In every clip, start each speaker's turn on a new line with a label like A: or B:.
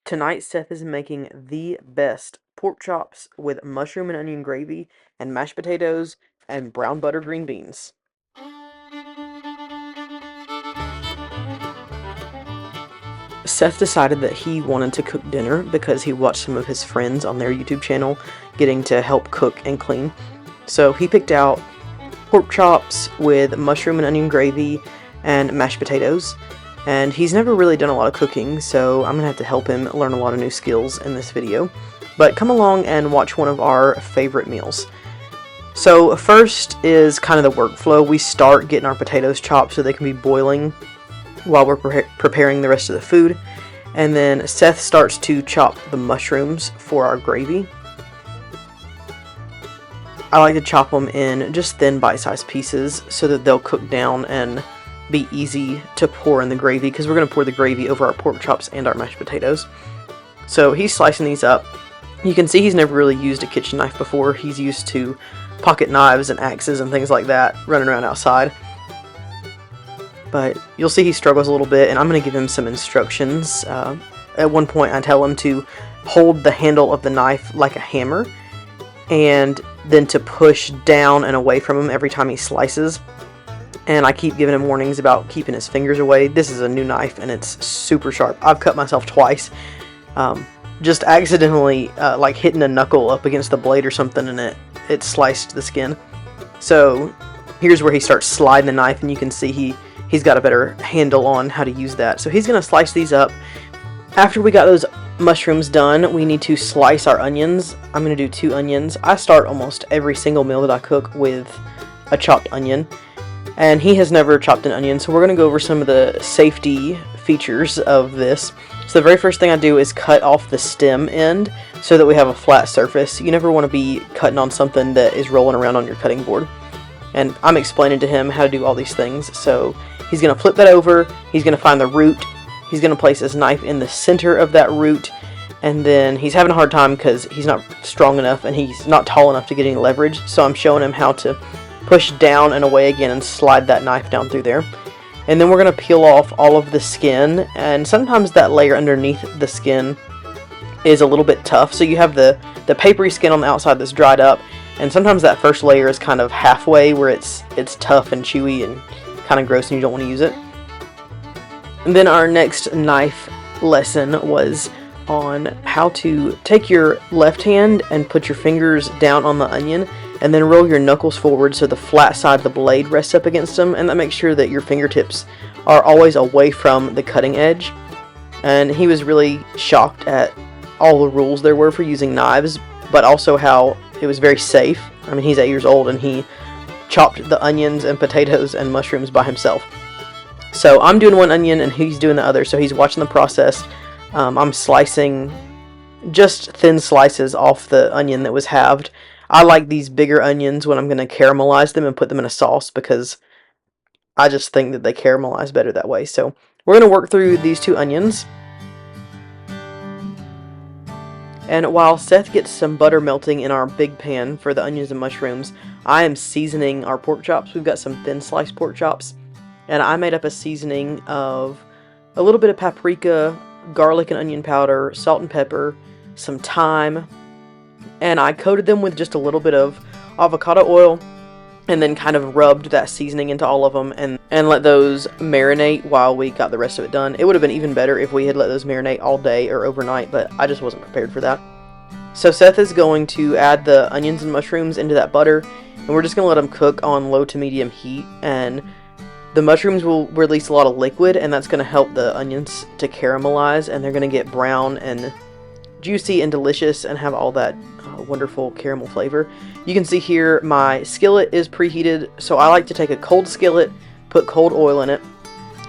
A: Tonight, Seth is making the best pork chops with mushroom and onion gravy and mashed potatoes and brown butter green beans. Seth decided that he wanted to cook dinner because he watched some of his friends on their YouTube channel getting to help cook and clean. So he picked out pork chops with mushroom and onion gravy and mashed potatoes. And he's never really done a lot of cooking, so I'm going to have to help him learn a lot of new skills in this video. But come along and watch one of our favorite meals. So first is kind of the workflow. We start getting our potatoes chopped so they can be boiling while we're preparing the rest of the food. And then Seth starts to chop the mushrooms for our gravy. I like to chop them in just thin bite-sized pieces so that they'll cook down and be easy to pour in the gravy, because we're going to pour the gravy over our pork chops and our mashed potatoes. So he's slicing these up. You can see he's never really used a kitchen knife before. He's used to pocket knives and axes and things like that running around outside. But you'll see he struggles a little bit, and I'm going to give him some instructions. At one point I tell him to hold the handle of the knife like a hammer, and then to push down and away from him every time he slices. And I keep giving him warnings about keeping his fingers away. This is a new knife and it's super sharp. I've cut myself twice. Just accidentally like hitting a knuckle up against the blade or something, and it sliced the skin. So here's where he starts sliding the knife, and you can see he's got a better handle on how to use that. So he's going to slice these up. After we got those mushrooms done, we need to slice our onions. I'm going to do 2 onions. I start almost every single meal that I cook with a chopped onion. And he has never chopped an onion, so we're going to go over some of the safety features of this. So the very first thing I do is cut off the stem end so that we have a flat surface. You never want to be cutting on something that is rolling around on your cutting board. And I'm explaining to him how to do all these things. So he's going to flip that over, he's going to find the root, he's going to place his knife in the center of that root, and then he's having a hard time because he's not strong enough and he's not tall enough to get any leverage. So I'm showing him how to push down and away again and slide that knife down through there. And then we're going to peel off all of the skin, and sometimes that layer underneath the skin is a little bit tough. So you have the papery skin on the outside that's dried up, and sometimes that first layer is kind of halfway where it's tough and chewy and kind of gross and you don't want to use it. And then our next knife lesson was on how to take your left hand and put your fingers down on the onion, and then roll your knuckles forward so the flat side of the blade rests up against them, and that makes sure that your fingertips are always away from the cutting edge. And he was really shocked at all the rules there were for using knives, but also how it was very safe. I mean, he's 8 years old and he chopped the onions and potatoes and mushrooms by himself. So I'm doing one onion and he's doing the other, so he's watching the process. I'm slicing just thin slices off the onion that was halved. I like these bigger onions when I'm going to caramelize them and put them in a sauce, because I just think that they caramelize better that way. So we're going to work through these 2 onions. And while Seth gets some butter melting in our big pan for the onions and mushrooms, I am seasoning our pork chops. We've got some thin sliced pork chops, and I made up a seasoning of a little bit of paprika, garlic and onion powder, salt and pepper, some thyme, and I coated them with just a little bit of avocado oil, and then kind of rubbed that seasoning into all of them and let those marinate while we got the rest of it done. It would have been even better if we had let those marinate all day or overnight, but I just wasn't prepared for that. So Seth is going to add the onions and mushrooms into that butter, and we're just going to let them cook on low to medium heat, and the mushrooms will release a lot of liquid, and that's going to help the onions to caramelize, and they're going to get brown and juicy and delicious and have all that wonderful caramel flavor. You can see here my skillet is preheated, so I like to take a cold skillet, put cold oil in it,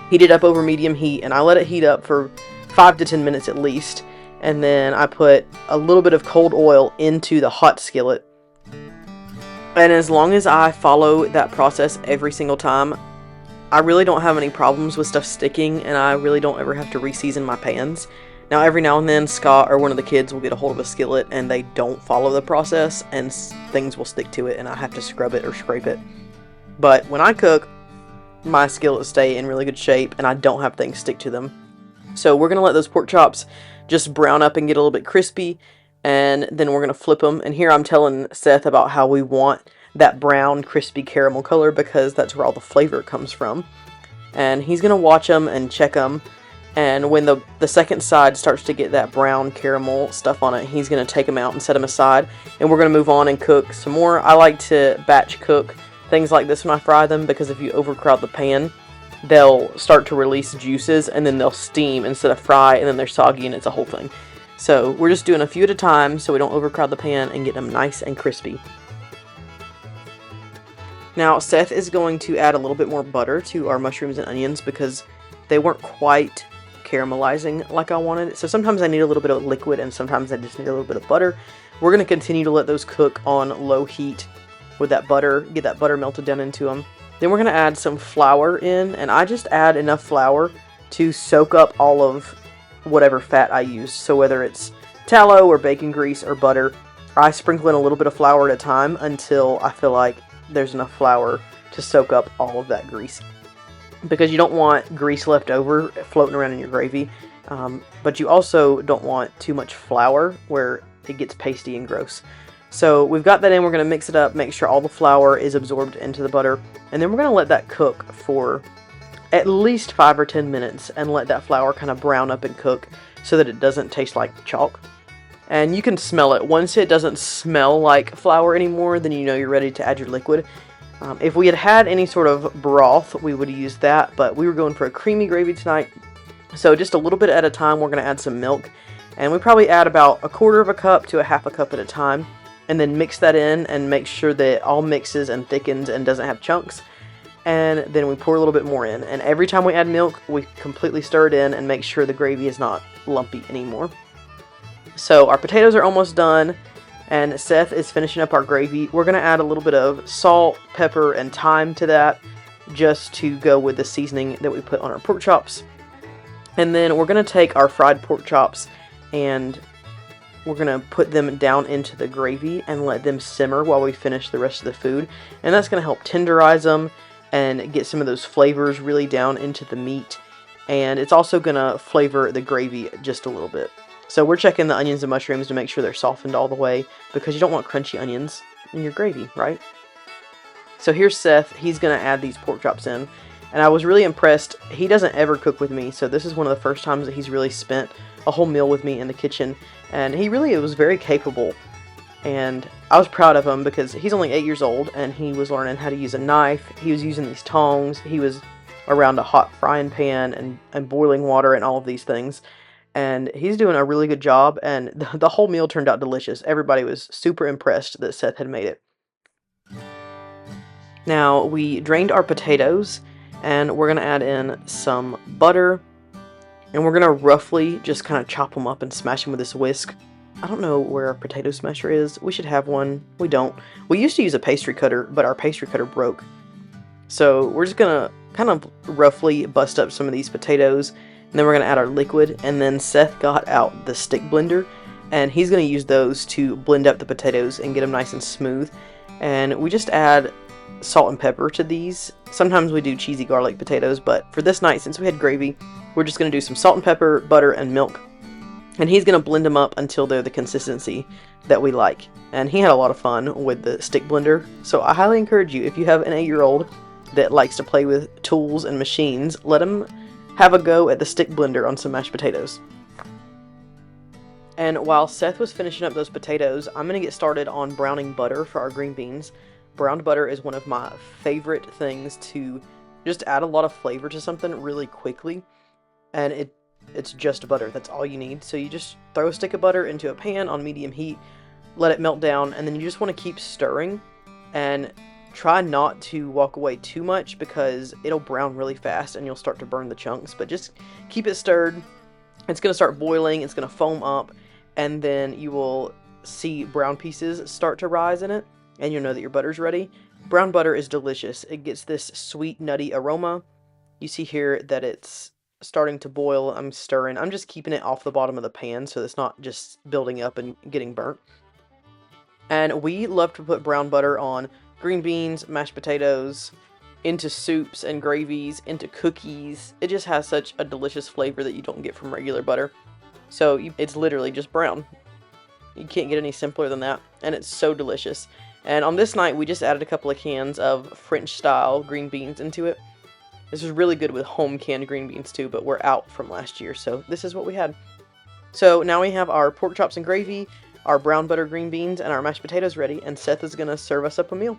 A: heat it up over medium heat, and I let it heat up for 5 to 10 minutes at least, and then I put a little bit of cold oil into the hot skillet. And as long as I follow that process every single time, I really don't have any problems with stuff sticking, and I really don't ever have to re-season my pans. Now, every now and then, Scott or one of the kids will get a hold of a skillet and they don't follow the process, and things will stick to it and I have to scrub it or scrape it. But when I cook, my skillets stay in really good shape and I don't have things stick to them. So we're going to let those pork chops just brown up and get a little bit crispy, and then we're going to flip them. And here I'm telling Seth about how we want that brown crispy caramel color because that's where all the flavor comes from. And he's going to watch them and check them. And when the second side starts to get that brown caramel stuff on it, he's going to take them out and set them aside. And we're going to move on and cook some more. I like to batch cook things like this when I fry them, because if you overcrowd the pan, they'll start to release juices and then they'll steam instead of fry, and then they're soggy and it's a whole thing. So we're just doing a few at a time so we don't overcrowd the pan and get them nice and crispy. Now Seth is going to add a little bit more butter to our mushrooms and onions because they weren't quite caramelizing like I wanted. So sometimes I need a little bit of liquid and sometimes I just need a little bit of butter. We're going to continue to let those cook on low heat with that butter, get that butter melted down into them. Then we're going to add some flour in, and I just add enough flour to soak up all of whatever fat I use. So whether it's tallow or bacon grease or butter, I sprinkle in a little bit of flour at a time until I feel like there's enough flour to soak up all of that grease. Because you don't want grease left over floating around in your gravy, but you also don't want too much flour where it gets pasty and gross. So we've got that in, we're going to mix it up, make sure all the flour is absorbed into the butter, and then we're going to let that cook for at least 5 or 10 minutes and let that flour kind of brown up and cook so that it doesn't taste like chalk. And you can smell it. Once it doesn't smell like flour anymore, then you know you're ready to add your liquid. If we had had any sort of broth, we would use that, but we were going for a creamy gravy tonight. So just a little bit at a time, we're going to add some milk. And we probably add about 1/4 cup to 1/2 cup at a time. And then mix that in and make sure that it all mixes and thickens and doesn't have chunks. And then we pour a little bit more in. And every time we add milk, we completely stir it in and make sure the gravy is not lumpy anymore. So our potatoes are almost done. And Seth is finishing up our gravy. We're going to add a little bit of salt, pepper, and thyme to that, just to go with the seasoning that we put on our pork chops. And then we're going to take our fried pork chops and we're going to put them down into the gravy and let them simmer while we finish the rest of the food. And that's going to help tenderize them and get some of those flavors really down into the meat. And it's also going to flavor the gravy just a little bit. So we're checking the onions and mushrooms to make sure they're softened all the way, because you don't want crunchy onions in your gravy, right? So here's Seth. He's going to add these pork chops in. And I was really impressed. He doesn't ever cook with me, so this is one of the first times that he's really spent a whole meal with me in the kitchen. And he really was very capable. And I was proud of him because he's only 8 years old and he was learning how to use a knife. He was using these tongs. He was around a hot frying pan and boiling water and all of these things. And he's doing a really good job, and the whole meal turned out delicious. Everybody was super impressed that Seth had made it. Now, we drained our potatoes, and we're going to add in some butter, and we're going to roughly just kind of chop them up and smash them with this whisk. I don't know where our potato smasher is. We should have one. We don't. We used to use a pastry cutter, but our pastry cutter broke. So we're just going to kind of roughly bust up some of these potatoes. And then we're going to add our liquid, and then Seth got out the stick blender, and he's going to use those to blend up the potatoes and get them nice and smooth. And we just add salt and pepper to these. Sometimes we do cheesy garlic potatoes, but for this night, since we had gravy, we're just going to do some salt and pepper, butter, and milk. And he's going to blend them up until they're the consistency that we like. And he had a lot of fun with the stick blender, so I highly encourage you, if you have an 8-year-old that likes to play with tools and machines, let him have a go at the stick blender on some mashed potatoes. And while Seth was finishing up those potatoes, I'm going to get started on browning butter for our green beans. Browned butter is one of my favorite things to just add a lot of flavor to something really quickly. And it's just butter. That's all you need. So you just throw a stick of butter into a pan on medium heat, let it melt down, and then you just want to keep stirring. And try not to walk away too much because it'll brown really fast and you'll start to burn the chunks. But just keep it stirred. It's going to start boiling. It's going to foam up. And then you will see brown pieces start to rise in it. And you'll know that your butter's ready. Brown butter is delicious. It gets this sweet, nutty aroma. You see here that it's starting to boil. I'm stirring. I'm just keeping it off the bottom of the pan so it's not just building up and getting burnt. And we love to put brown butter on green beans, mashed potatoes, into soups and gravies, into cookies. It just has such a delicious flavor that you don't get from regular butter. So it's literally just brown. You can't get any simpler than that, and it's so delicious. And on this night, we just added a couple of cans of French-style green beans into it. This is really good with home canned green beans too, but we're out from last year, so this is what we had. So now we have our pork chops and gravy, our brown butter green beans, and our mashed potatoes ready, and Seth is going to serve us up a meal.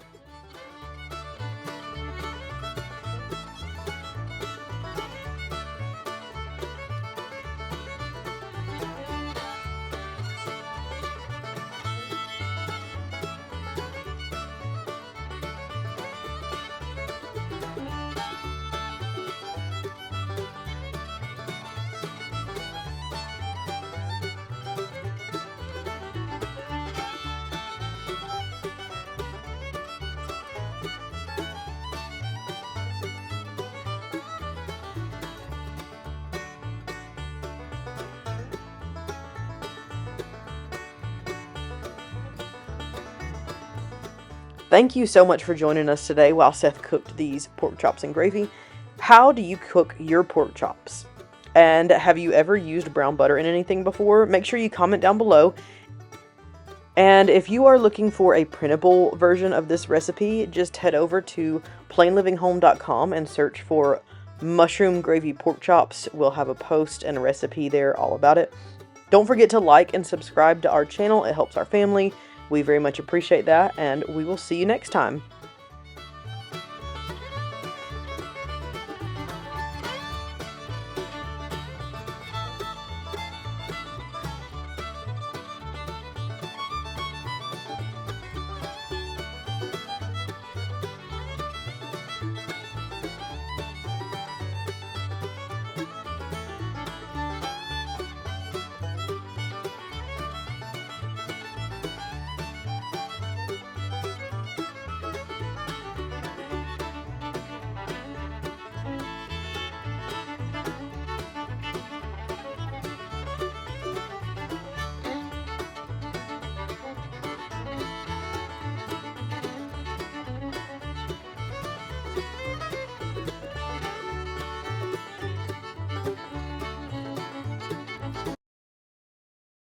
A: Thank you so much for joining us today while Seth cooked these pork chops and gravy. How do you cook your pork chops? And have you ever used brown butter in anything before? Make sure you comment down below. And if you are looking for a printable version of this recipe, just head over to plainlivinghome.com and search for mushroom gravy pork chops. We'll have a post and a recipe there all about it. Don't forget to like and subscribe to our channel. It helps our family. We very much appreciate that, and we will see you next time.